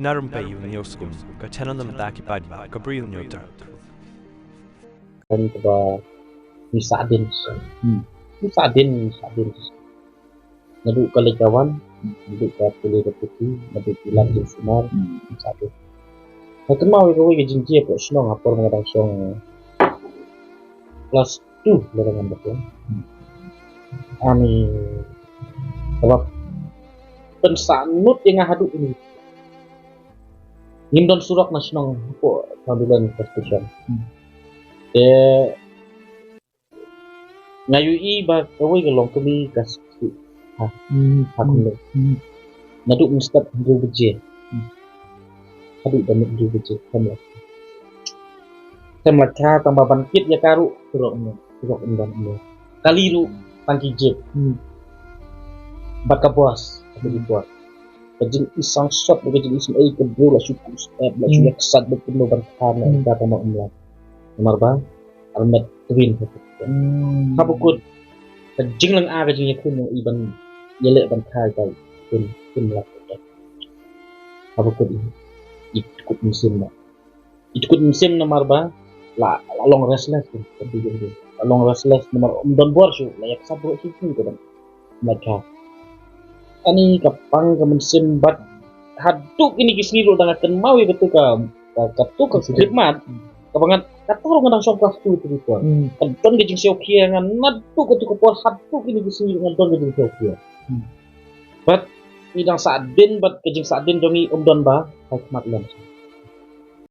Narum pe yu nyoskum ka chananam taki padi ka briu nyota. Kan ba ni Sadin. Ni Sadin. Nadu kalikawan, nadu ka puli ka putih, nadu pilar jin sinar, ni Sadin. Hakan mau ka wi jinjie ko snong apor ngadang song kelas 2 larangan betul. Ani sebab pensanut yang hadu ini. Ngindon surak nasional ko kabilan constitution. Ngayui ba kawai galong kami kas hakun nadu mustad ndu beje hadu dan ndu beje kamla tambah bangkit ya karu surok undan kaliru tangki jet baka bos tapi dibuat kajin isang shot kajin isang ay kedua lah syukur step lah syukur kesat bertemu berkana kata mau umlah nomor bang almet twin kabukut kajing lang kajing yakun yung iban yelek bantai kay kun lah kabukut ini ikut musim nomor bang la long restless tapi jadi long restless nomor don borsyo layak sabro situ kan mereka ani kapang ke musim bat haduk ini kisniru dengan mau itu ka khidmat kapangan katurung nang song kelas 2 itu ko don gejing siokia ngan nadu ko pos haduk ini kisniru ngan don gejing siokia bat idang Sadin bat gejing Sadin dongi don ba khidmat lan